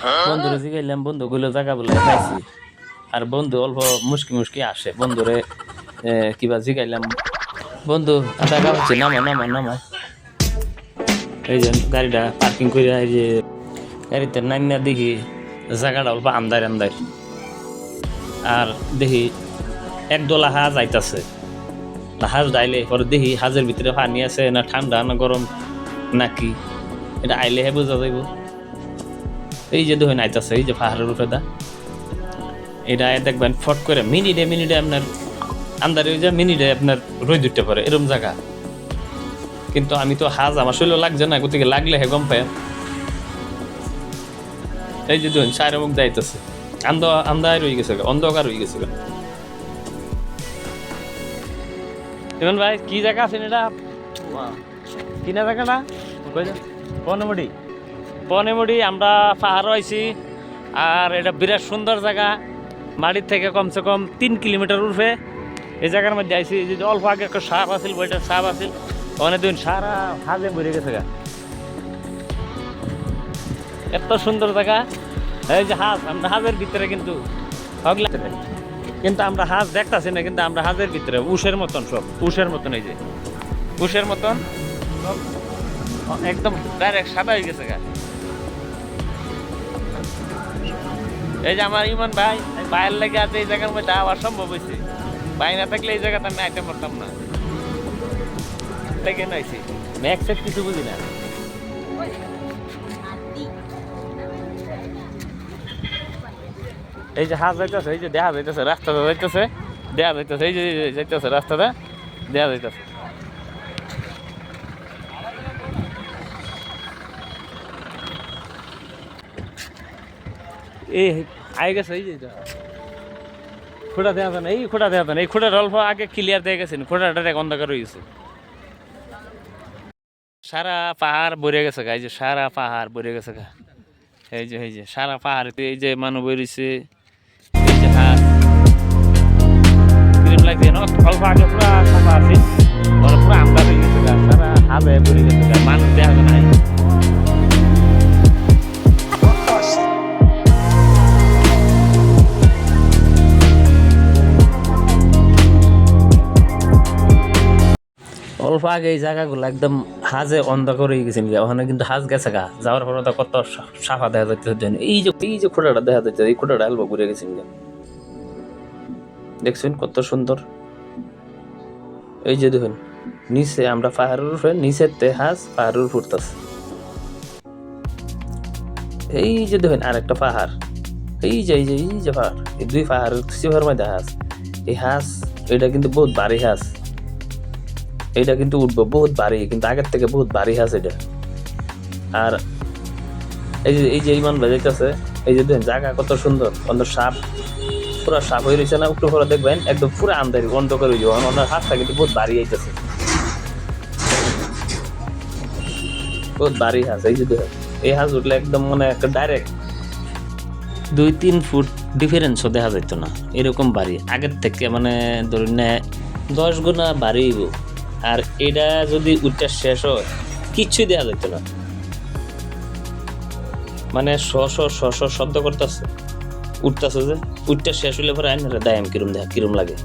বন্ধুরে জিগাইলাম, বন্ধুগুলো জায়গা বলে পাইছি। আর বন্ধু অল্প মুশকি মুশকি আসে, বন্ধুরে কিবা জিগাইলাম, বন্ধু জায়গা হচ্ছে, নামো নামো নামো। এই যে গাড়িটা পার্কিং করে, এই যে গাড়িতে নামিয়া দেখি জায়গাটা অল্প আন্দার আন্দার। আর দেখি একদলা হাজ আইতাছে। হাজ ডাইলে পরে দেখি হাজের ভিতরে পানি আছে না ঠান্ডা না গরম নাকি, এটা আইলেহে বোঝা যাইব। এই যে দেখুন আইতাছে, এই যে পাহাড়ের উপরে দা, এটা দেখবেন ফট করে মিনিটে মিনিটে আপনার আন্দারে হয়ে যায়, মিনিটে আপনার রোদ উঠতে পারে এরকম জায়গা। কিন্তু আমি তো হাজ আমার শরীর লাগছে না, কোথেকে লাগলে হে গম পাই। এই যে দেখুন সাইরে মুখ যাইতেছে, আন্দায় রয়ে গেছে, অন্ধকার হয়ে গেছে। ইমন ভাই কি জায়গা আছেন এটা? কিনা জায়গাটা পনেমুড়ি। পনেমুড়ি আমরা পাহাড়ও আইছি। আর এটা বিরাট সুন্দর জায়গা, মাটির থেকে কমসে কম 3 কিলোমিটার উঠে এই জায়গার মধ্যে আইছি। যদি অল্প আগে একটা সাপ আছিল, বইটার সাপ আছিল, অনেক দিন সারা হাজে ভরে গেছে গা। এত সুন্দর জায়গা। এই যে হাজ, আমরা হাজের ভিতরে কিন্তু কিন্তু আমরা হাজ দেখতেছি না, কিন্তু আমরা হাজের ভিতরে উষের মতন, সব উষের মতন। এই যে উষের মতন একদম ডাইরেক্ট সাদা হয়ে গেছে গা। এই যে আমার ইমন ভাই বাইরের লেগে আছে, এই জায়গার মধ্যে আওয়া সম্ভব হয়েছে। ভাই না থাকলে এই জায়গাতে আমি আইতে পারতাম না। লেগে নাইছি ম্যাক্সের কিছু বুঝি না। এই যে হাত যাইতেছে, এই যে দেখা যাইতেছে রাস্তাটা যাইতেছে, দেখা যাইতেছে, এই যে যাইতেছে রাস্তাটা দেখা যাইতেছে। এই আই গেছে, এই যে খোঁড়া দেওয়া যায় না, এই খোঁড়া দেওয়া যায় না, এই খোঁড়ার অল্প আগে ক্লিয়ার দিয়ে গেছে, খোঁড়াটা অন্ধকার হয়ে গেছে। সারা পাহাড় ভরে গেছে গা, এই যে সারা পাহাড় ভরে গেছে গা। এই যে সারা পাহাড়, এই যে মানুষ বেরিয়েছে, এই যে হাত ক্রিম লাগছে না, অল্প আগে পুরা সাফা আছে, পুরো আমরা হয়ে গেছে গা, সারা হাবে ভরে গেছে গা, মানুষ দেখা যায় নাই। অল্প আগে এই জায়গাগুলো একদম হাজে অন্ধকার হয়ে গেছে, ওখানে কিন্তু হাজ গেছে গা, যাওয়ার পরে তো কত সাফা দেখা যাচ্ছে। এই যে খোঁড়াটা দেখা যাচ্ছে, এই খোঁড়াটা অল্প ঘুরে গেছে, দেখছেন কত সুন্দর। এই যে দেখুন নিচে আমরা পাহাড়ের উপরে, নিচের তে হাজ পাহাড়ের উপর উঠতেছে। এই যে দেখুন আর একটা পাহাড়, এই যে পাহাড়, এই 2 পাহাড়ের সিভার মধ্যে হাজ। এই হাজ এটা কিন্তু বহুত ভারী হাজ, এটা কিন্তু উঠবো বহুত ভারী, কিন্তু আগের থেকে বহুত ভারী হাজ এটা। আর এই যে ইমান বাজাইতেছে, এই যে দেখেন জায়গা কত সুন্দর, অন্ধ সাপ পুরা সাপ হয়ে রয়েছে না, একটু পরে দেখবেন একদম পুরো আন্দারি অন্ধকার হয়ে যাবে। ওনার হাতটা কিন্তু বহুত ভারী আইতেছে, বহুত ভারী হাজ। এই যে দেখেন এই হাজ উঠলে একদম মানে একটা ডাইরেক্ট 2-3 ফুট ডিফারেন্সও দেখা যাইতো না, এরকম ভারী আগের থেকে, মানে ধরুন না 10 গুণা ভারী হইব। আর এটা যদি উঠটা শেষ হয় কিচ্ছুই দেখা যাইতো না, মানে শব্দ করতেছে, উঠতেছে যে উঠটা শেষ হইলে পরে আইনারা দেয় কিরম লাগে।